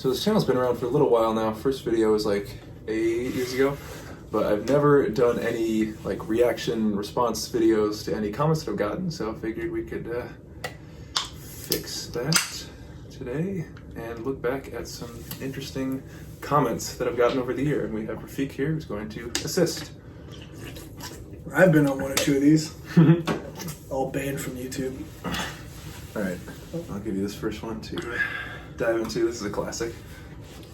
So this channel's been around for a little while now. First video was like 8 years ago, but I've never done any like reaction response videos to any comments that I've gotten, so I figured we could fix that today and look back at some interesting comments that I've gotten over the year. And we have Rafiq here who's going to assist. I've been on one or two of these. All banned from YouTube. Alright, I'll give you this first one to dive into. This is a classic.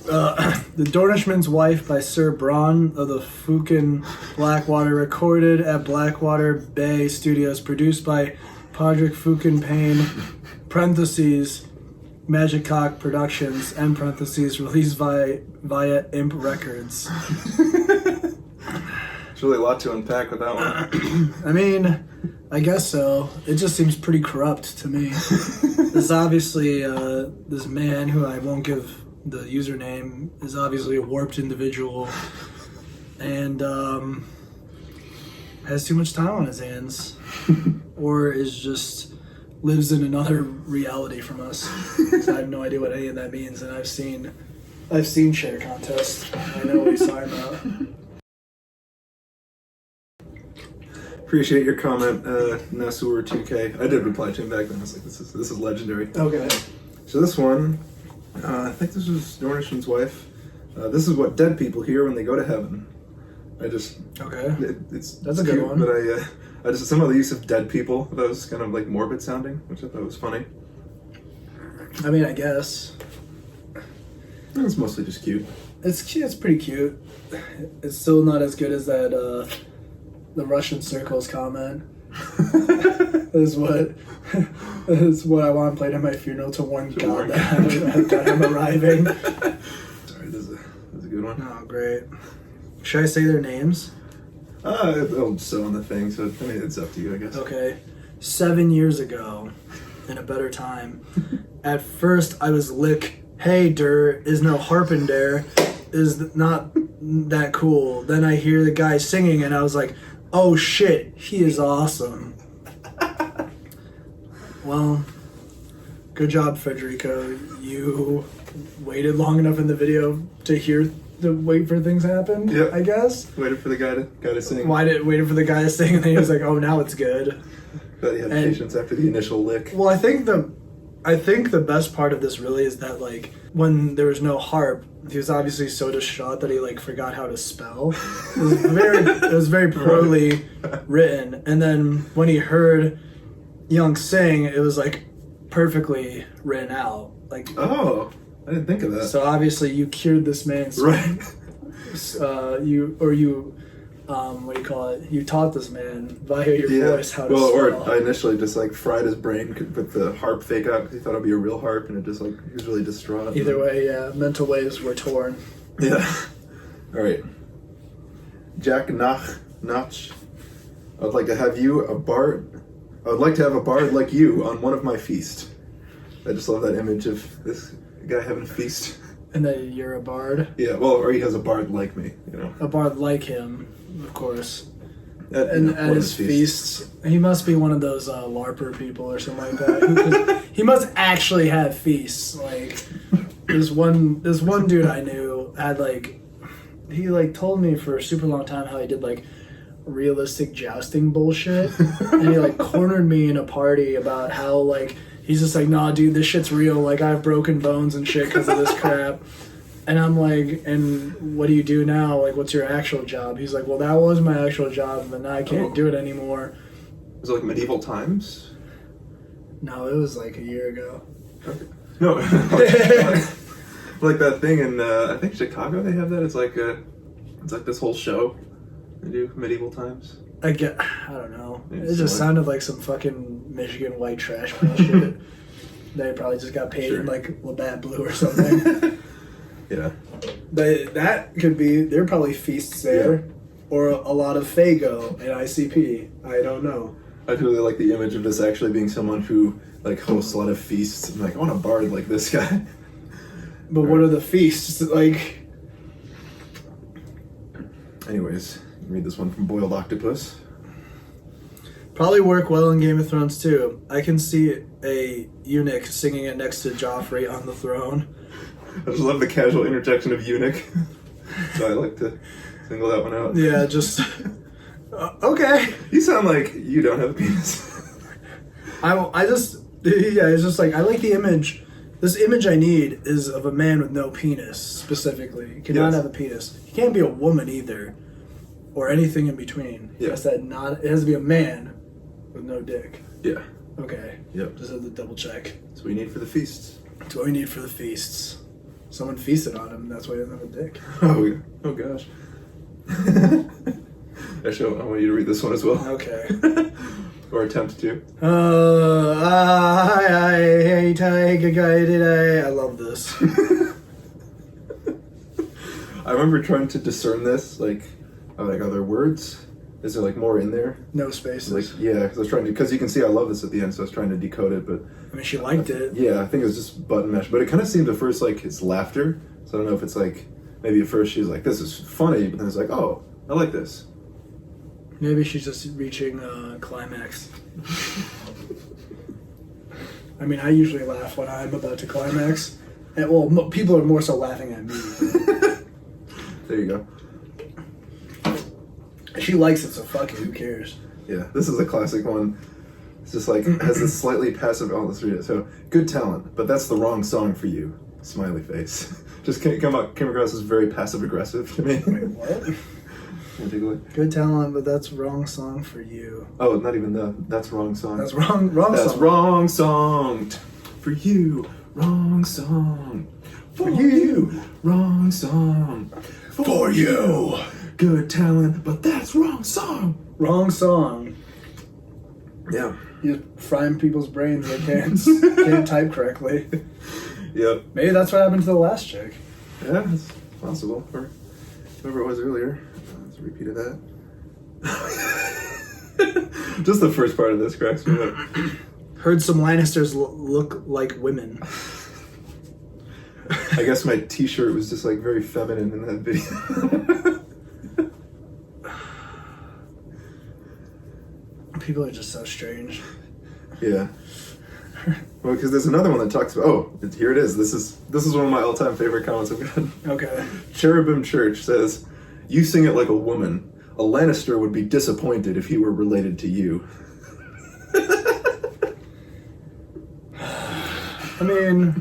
The Dornishman's Wife by Sir Braun of the Fukin Blackwater, recorded at Blackwater Bay Studios, produced by Podrick Fukin Payne, parentheses, Magic Cock Productions, end parentheses, released via Imp Records. There's really a lot to unpack with that one. I mean, I guess so. It just seems pretty corrupt to me. There's obviously this man who I won't give the username is obviously a warped individual and has too much time on his hands, or is just lives in another reality from us. So I have no idea what any of that means, and I've seen share contests. I know what he's talking about. Appreciate your comment, Nasur2K. I did reply to him back then. I was like, this is legendary. Okay. So this one, I think this was Dornishman's Wife. This is what dead people hear when they go to heaven. Okay. That's a good one. But I just some of the use of dead people that was kind of like morbid sounding, which I thought was funny. I mean, I guess It's mostly just cute. it's cute. It's pretty cute. It's still not as good as that the Russian Circles comment. is what I want played at my funeral to warn God that I'm arriving. Sorry, this is a good one. Oh, great. Should I say their names? It'll show on the thing, so I mean, it's up to you, I guess. Okay. 7 years ago, in a better time, at first I was lick, hey, der, is no harping there, is not that cool. Then I hear the guy singing and I was like, oh shit, he is awesome. Well, good job, Federico. You waited long enough in the video to wait for things to happen. Yep. I guess. Waited for the guy to sing. Waited for the guy to sing, and then he was like, "Oh, now it's good." But he had patience after the initial lick. Well, I think the best part of this really is that like when there was no harp, he was obviously so distraught that he like forgot how to spell. It was very poorly written, and then when he heard Young sing, it was like perfectly written out. Like, oh, I didn't think of that. So obviously you cured this man's right. What do you call it? You taught this man via your voice how to spell. Or I initially just like fried his brain with the harp fake out because he thought it'd be a real harp, and it just like he was really distraught. Either way, yeah, mental waves were torn. Yeah. All right. Jack Nach. I'd like to have a bard like you on one of my feast. I just love that image of this guy having a feast. And that you're a bard? Yeah, well, or he has a bard like me, you know. A bard like him, of course. At his feasts. He must be one of those LARPer people or something like that. He must actually have feasts. Like, this one dude I knew had like, he like told me for a super long time how he did like realistic jousting bullshit. And he like cornered me in a party about how like, he's just like, nah, dude, this shit's real. Like, I have broken bones and shit because of this crap. And I'm like, and what do you do now? Like, what's your actual job? He's like, well, that was my actual job, but now I can't do it anymore. Was it like medieval times? No, it was like a year ago. Okay. No. Like that thing in, I think Chicago they have that. It's like this whole show. They do medieval times. I don't know. It just sounded like some fucking Michigan white trash bullshit. They probably just got paid in like Labatt Blue or something. Yeah. But that could be, there are probably feasts there. Yeah. Or a lot of Fago and ICP. I don't know. I really like the image of this actually being someone who like hosts a lot of feasts. I'm like, I want a bard like this guy. But what are the feasts? Like... Anyways. Read this one from Boiled Octopus. Probably work well in Game of Thrones too. I can see a eunuch singing it next to Joffrey on the throne. just love the casual interjection of eunuch. So I like to single that one out. Yeah, just okay. You sound like you don't have a penis. It's just like I like the image. This image I need is of a man with no penis, specifically. He cannot have a penis. He can't be a woman either, or anything in between. Yeah. It has to be a man with no dick. Yeah. Okay. Yep. Just had to double check. That's what you need for the feasts. That's what we need for the feasts. Someone feasted on him. That's why he doesn't have a dick. Oh gosh. Actually, I want you to read this one as well. Okay. Or attempt to. I love this. I remember trying to discern this, like are there words? Is there like more in there? No spaces. Like, yeah, because I was trying to, because you can see I love this at the end, so I was trying to decode it, but I mean, she liked it. yeah, I think it was just button mesh, but it kind of seemed at first like it's laughter. So I don't know if it's like maybe at first she's like, this is funny, but then it's like, oh, I like this. Maybe she's just reaching climax. I mean, I usually laugh when I'm about to climax. And, well, people are more so laughing at me. There you go. She likes it, so fuck it, who cares? Yeah, this is a classic one. It's just like, has this slightly passive, oh, let's read it. So, good talent, but that's the wrong song for you. Smiley face. Just came across as very passive aggressive to me. Wait, what? Good talent, but that's wrong song for you. Oh, not even that's wrong song. That's wrong That's song. wrong song for you. Wrong song for you. Wrong song for you. Good talent, but that's wrong song. Wrong song. Yeah. You're frying people's brains. They can't type correctly. Yep. Maybe that's what happened to the last chick. Yeah, it's possible. Or whoever it was earlier. Let's repeat that. Just the first part of this cracks me up. Heard some Lannisters look like women. I guess my t-shirt was just like very feminine in that video. People are just so strange. Yeah. Well, because there's another one that talks about. Oh, here it is. This is one of my all-time favorite comments I've gotten. Okay. Cherubim Church says, "You sing it like a woman. A Lannister would be disappointed if he were related to you." I mean,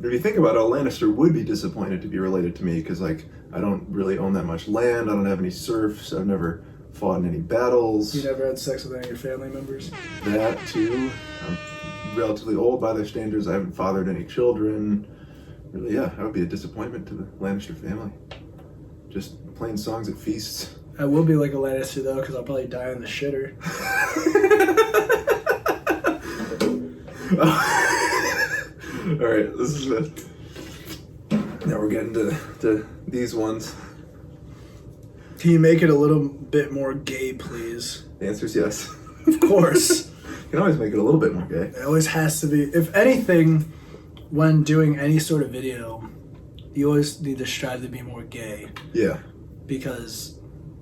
if you think about it, a Lannister would be disappointed to be related to me because, like, I don't really own that much land. I don't have any serfs. I've never fought in any battles. you never had sex with any of your family members? That too. I'm relatively old by their standards. I haven't fathered any children. Really, yeah, that would be a disappointment to the Lannister family. Just playing songs at feasts. I will be like a Lannister though, because I'll probably die in the shitter. All right, this is it. Now we're getting to these ones. Can you make it a little bit more gay, please? The answer is yes. Of course. You can always make it a little bit more gay. It always has to be. If anything, when doing any sort of video, you always need to strive to be more gay. Yeah. Because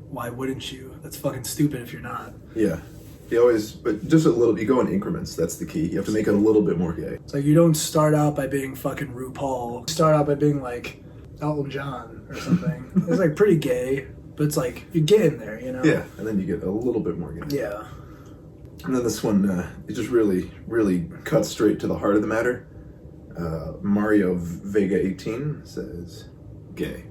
why wouldn't you? That's fucking stupid if you're not. Yeah. But just a little, you go in increments, that's the key. You have to make it a little bit more gay. It's like you don't start out by being fucking RuPaul. You start out by being like Elton John or something. It's like pretty gay, but it's like you're getting there, you know? Yeah, and then you get a little bit more gay. Yeah. And then this one, it just really, really cuts straight to the heart of the matter. Mario Vega 18 says, gay.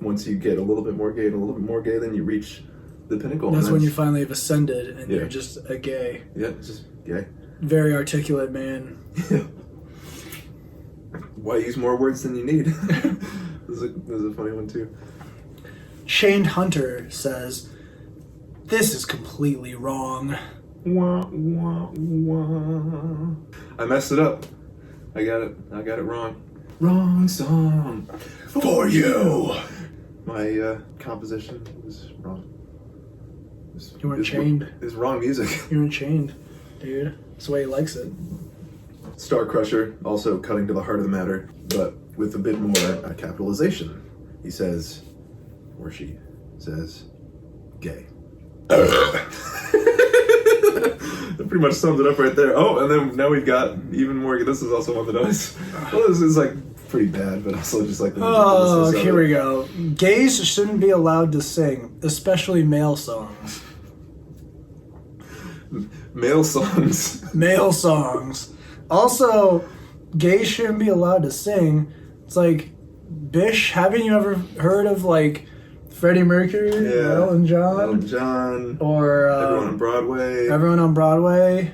Once you get a little bit more gay and a little bit more gay, then you reach the pinnacle. That's when you finally have ascended and you're just a gay. Yeah, it's just gay. Very articulate man. Yeah. Why use more words than you need? This is a funny one too. Shane Hunter says, "This is completely wrong." Wah, wah, wah. I messed it up. I got it wrong. Wrong song for you. My composition was wrong. You weren't chained. It was wrong music. You weren't chained, dude. That's the way he likes it. Star Crusher, also cutting to the heart of the matter, but with a bit more capitalization. He says, or she says, gay. pretty much sums it up right there. Oh, and then now we've got even more. This is also one that I was. Well, this is like pretty bad, but also just like the. Oh, here we go. Gays shouldn't be allowed to sing, especially male songs. Male songs. Male songs. Also, gays shouldn't be allowed to sing. It's like, bish, haven't you ever heard of like Freddie Mercury, Elton John? Elton John. Or Everyone on Broadway. Everyone on Broadway.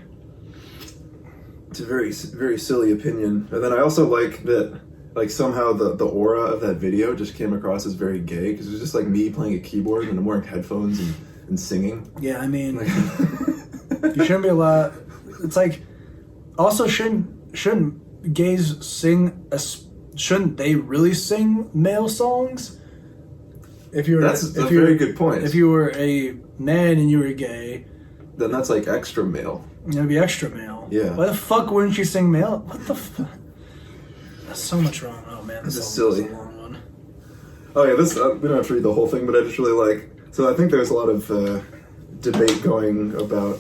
It's a very, very silly opinion. And then I also like that, like somehow the aura of that video just came across as very gay, because it was just like me playing a keyboard and I'm wearing headphones and singing. Yeah, I mean, you shouldn't be allowed. It's like, also shouldn't gays sing? Shouldn't they really sing male songs? If you were, that's a very good point. If you were a man and you were gay, then that's like extra male. It would be extra male. Yeah. Why the fuck wouldn't you sing male? What the fuck? That's so much wrong. Oh man, this is silly. This is a long one. Oh yeah, this we don't have to read the whole thing, but I just really like. So I think there's a lot of debate going about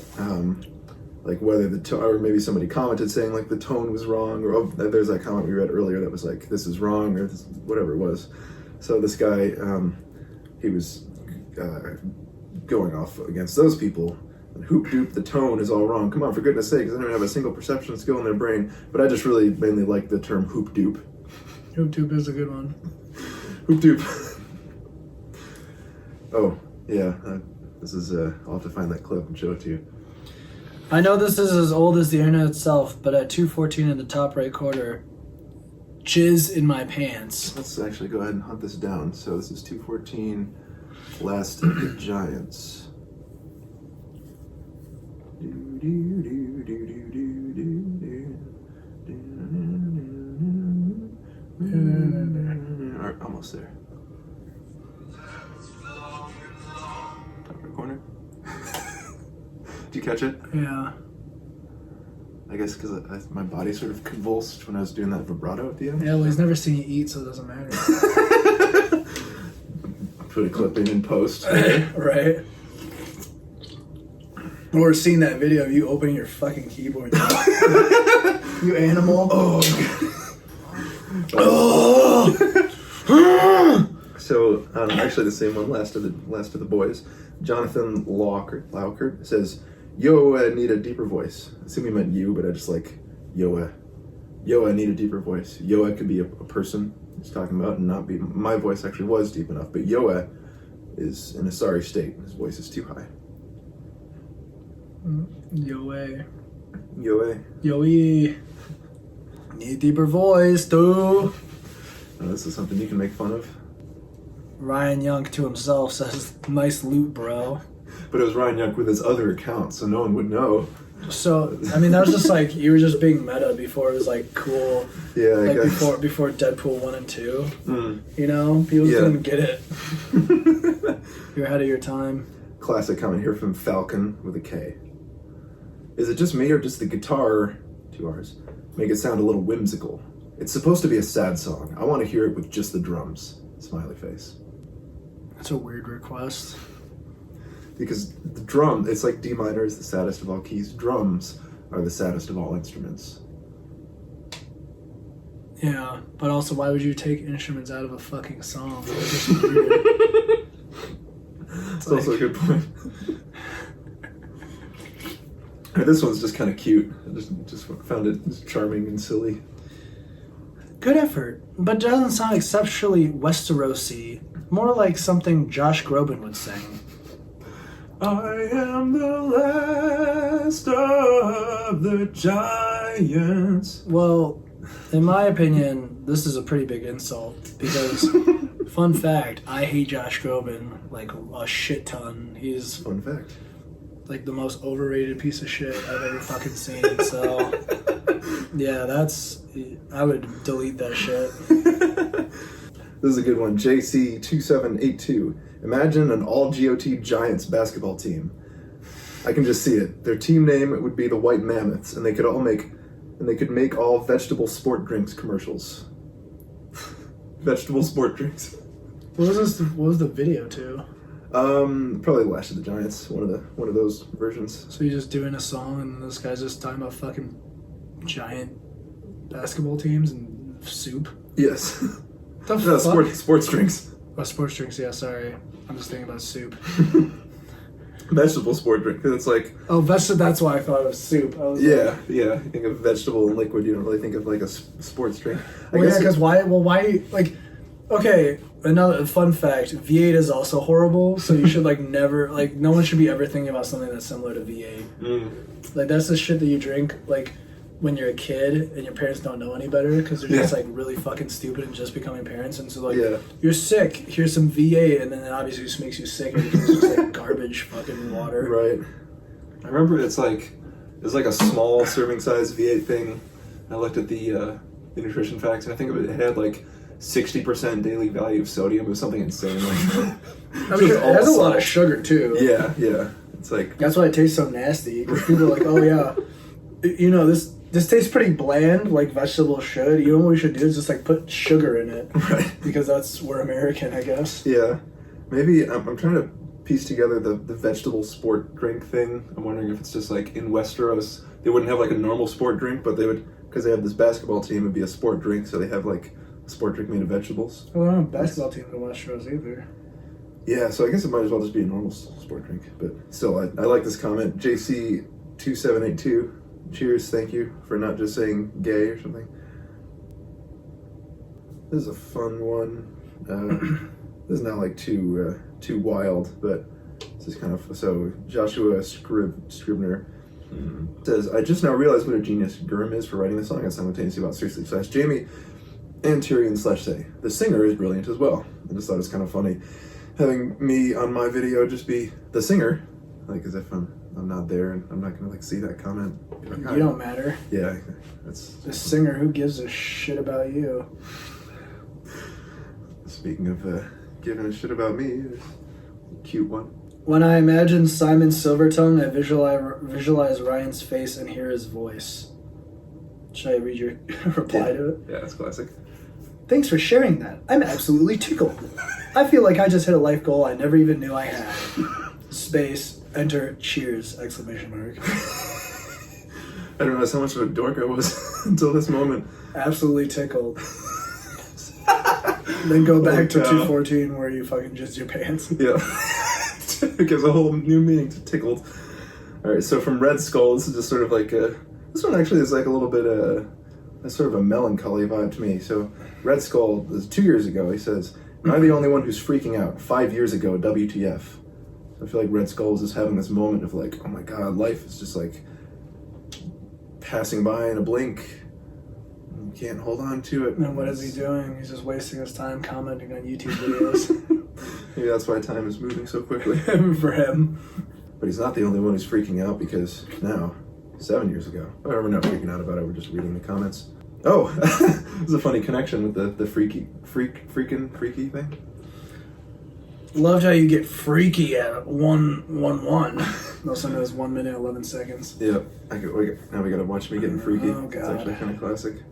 like whether the tone, or maybe somebody commented saying like the tone was wrong, or there's that comment we read earlier that was like this is wrong, or this, whatever it was. So this guy, he was going off against those people. Hoop doop, the tone is all wrong. Come on, for goodness sake, because I don't have a single perception skill in their brain. But I just really mainly like the term hoop doop. Hoop doop is a good one. Hoop doop. Oh, yeah. This is, I'll have to find that clip and show it to you. I know this is as old as the internet itself, but at 2:14 in the top right corner, jizz in my pants. Let's actually go ahead and hunt this down. So this is 2:14, Last of the Giants. Almost there. Top right corner. Did you catch it? Yeah. I guess because my body sort of convulsed when I was doing that vibrato at the end. Yeah, well, he's never seen you eat, so it doesn't matter. Put a clip in post. Right. Or seeing that video of you opening your fucking keyboard. You animal. So actually the same one, last of the boys. Jonathan Laukert says, "Yo, I need a deeper voice." I assume he meant you, but I just like yo, I need a deeper voice. Yo, could be a person he's talking about, and not be. My voice actually was deep enough, but Yoa is in a sorry state. His voice is too high. Yoe. Yoe. Need deeper voice, too. Oh, this is something you can make fun of. Ryan Young to himself says, "Nice loot, bro." But it was Ryan Young with his other account, so no one would know. So, I mean, that was just like, you were just being meta before it was like cool. Yeah, I like guess. Before Deadpool 1 and 2. You know? People just didn't get it. You're ahead of your time. Classic comment here from Falcon with a K. Is it just me or does the guitar, 2 R's, make it sound a little whimsical? It's supposed to be a sad song. I want to hear it with just the drums. Smiley face. That's a weird request. Because the drum, it's like D minor is the saddest of all keys. Drums are the saddest of all instruments. Yeah, but also why would you take instruments out of a fucking song? It's just weird. It's also a good point. This one's just kind of cute. I just found it charming and silly. Good effort, but doesn't sound exceptionally Westerosi. More like something Josh Groban would sing. I am the last of the giants. Well, in my opinion, this is a pretty big insult because, fun fact, I hate Josh Groban like a shit ton. He's Fun fact. like the most overrated piece of shit I've ever fucking seen. So, yeah, I would delete that shit. This is a good one. JC2782. Imagine an all-GOT Giants basketball team. I can just see it. Their team name would be the White Mammoths, and they could make all vegetable sport drinks commercials. Vegetable sport drinks. What was the video to? Probably Lash of the Giants, one of those versions. So you're just doing a song and this guy's just talking about fucking giant basketball teams and soup? Yes. The No, fuck? sports drinks. Oh, sports drinks, yeah, sorry. I'm just thinking about soup. Vegetable sport drink, because it's like... Oh, that's why I thought it was soup. I was Yeah. You think of vegetable and liquid, you don't really think of like a sports drink. Well, yeah, because why, like, okay, another fun fact, V8 is also horrible, so you should, like, never, like, no one should be ever thinking about something that's similar to V8. Like, that's the shit that you drink, like, when you're a kid and your parents don't know any better because they're just like really fucking stupid and just becoming parents, and so like you're sick, here's some V8, and then it obviously just makes you sick and it's just like garbage fucking water. Right. I remember it's like a small serving size V8 thing. I looked at the nutrition facts and I think it had like 60% daily value of sodium. It was something insane. Like, I mean, it has a lot of sugar too. Yeah. It's like that's why it tastes so nasty, because people are like, oh yeah, you know, this tastes pretty bland, like vegetables should. You know what we should do is just like put sugar in it. Right. Because we're American, I guess. Yeah. Maybe I'm trying to piece together the vegetable sport drink thing. I'm wondering if it's just like in Westeros, they wouldn't have like a normal sport drink, but they would, because they have this basketball team, it'd be a sport drink, so they have like a sport drink made of vegetables. Well, I don't have a basketball team in Westeros either. Yeah, so I guess it might as well just be a normal sport drink. But still, I like this comment. JC2782. Cheers, thank you for not just saying gay or something. This is a fun one. This is not like too wild, but this is kind of so. Joshua Scribner says, "I just now realized what a genius Gurm is for writing the song and simultaneously about Cersei / Jaime and Tyrion / say the singer is brilliant as well." I just thought it's kind of funny having me on my video just be the singer, like as if I'm not there and I'm not gonna like see that comment. Like, you don't matter. Yeah, that's the singer. Who gives a shit about you? Speaking of giving a shit about me, there's a cute one. When I imagine Simon Silvertongue, I visualize Ryan's face and hear his voice. Should I read your reply to it? Yeah, that's classic. Thanks for sharing that. I'm absolutely tickled. I feel like I just hit a life goal I never even knew I had. Space. Enter cheers! ! I don't realize how much of a dork I was until this moment. Absolutely tickled. Then go back to 214 where you fucking jizzed your pants. Yeah. It gives a whole new meaning to tickled. Alright, so from Red Skull, this is just sort of like this one actually is like a little bit a sort of a melancholy vibe to me. So Red Skull, this is 2 years ago, he says, "Am I the only one who's freaking out? 5 years ago, WTF?" I feel like Red Skull is just having this moment of like, oh my god, life is just like passing by in a blink. You can't hold on to it. And what is he doing? He's just wasting his time commenting on YouTube videos. Maybe that's why time is moving so quickly. For him. But he's not the only one who's freaking out, because now, 7 years ago, we're not freaking out about it, we're just reading the comments. Oh, there's a funny connection with the freaky thing. Loved how you get freaky at 111. Also known as 1 minute 11 seconds. Yeah, now we gotta watch me getting freaky. Oh god, it's actually kind of classic.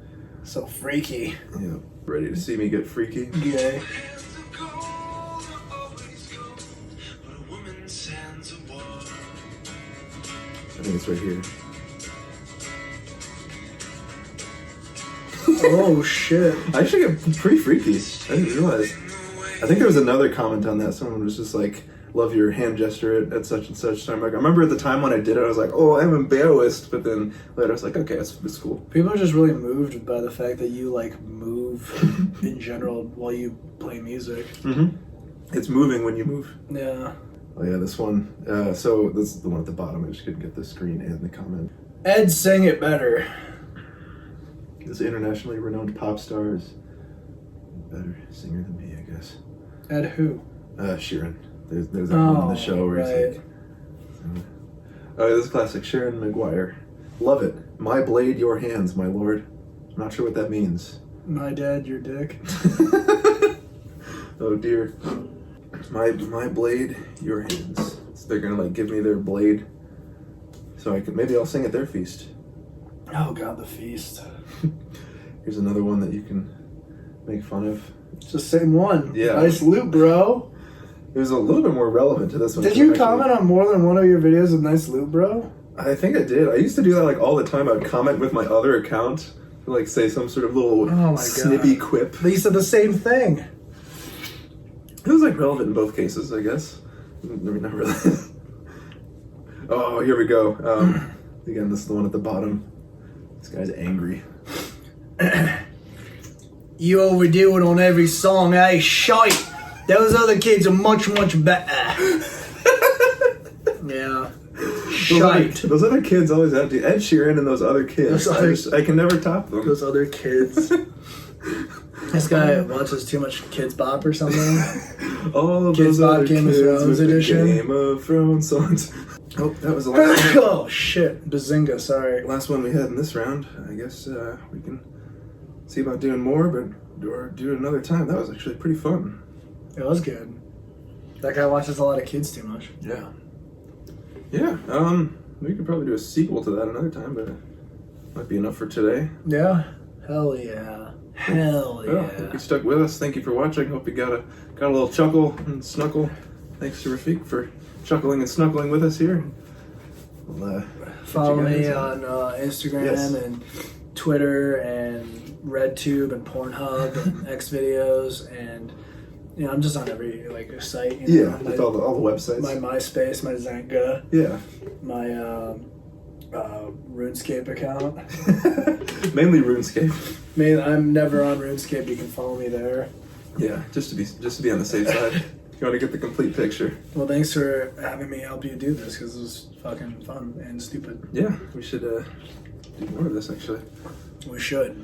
So freaky. Yeah, ready to see me get freaky? Yay. I think it's right here. Oh shit! I actually get pretty freaky. I didn't realize. I think there was another comment on that. Someone was just like, "Love your hand gesture at such and such time." Like, I remember at the time when I did it, I was like, "Oh, I'm embarrassed," but then later I was like, "Okay, it's cool." People are just really moved by the fact that you like move in general while you play music. Mm-hmm. It's moving when you move. Yeah. Oh yeah, this one. So this is the one at the bottom. I just couldn't get the screen and the comment. Ed sang it better. This internationally renowned pop star is a better singer than me, I guess. Ed who? Sheeran. There's that one on the show where he's like... Oh, this is classic. Sharon Maguire. Love it. My blade, your hands, my lord. I'm not sure what that means. My dad, your dick. Oh dear. My blade, your hands. So they're gonna like give me their blade, so maybe I'll sing at their feast. Oh god, the feast. Here's another one that you can make fun of. It's the same one. Yeah. Nice loot, bro. It was a little bit more relevant to this one. Did you comment on more than one of your videos with nice loot, bro? I think I did. I used to do that like all the time. I'd comment with my other account, like say some sort of little snippy quip. They said the same thing. It was like relevant in both cases, I guess. I mean, not really. Oh, here we go. Again, this is the one at the bottom. This guy's angry. You overdo it on every song, eh? Shite! Those other kids are much, much better. Yeah. Shite. Those other kids always have to. Ed Sheeran and those other kids. I can never top them. Those other kids. This guy watches too much Kids Bop or something. All Kids those Bop other Game of kids Thrones with the edition. Game of Thrones songs. Oh, that was the last one. Oh shit, Bazinga, sorry. Last one we had in this round. I guess we can see about doing more, or do it another time. That was actually pretty fun. It was good. That guy watches a lot of kids too much. Yeah. Yeah, we could probably do a sequel to that another time, but it might be enough for today. Yeah? Hell yeah. Hell yeah. Well, if you stuck with us, thank you for watching. Hope you got a little chuckle and snuckle. Thanks to Rafiq for chuckling and snuggling with us here. We'll, follow me on Instagram and Twitter and RedTube and Pornhub and Xvideos, and you know, I'm just on every like site. You know, with all the websites. My MySpace, my Zanga. Yeah. My RuneScape account. Mainly RuneScape. I'm never on RuneScape. You can follow me there. Yeah, just to be on the safe side. If you want to get the complete picture. Well, thanks for having me help you do this because it was fucking fun and stupid. Yeah, we should do more of this actually. We should.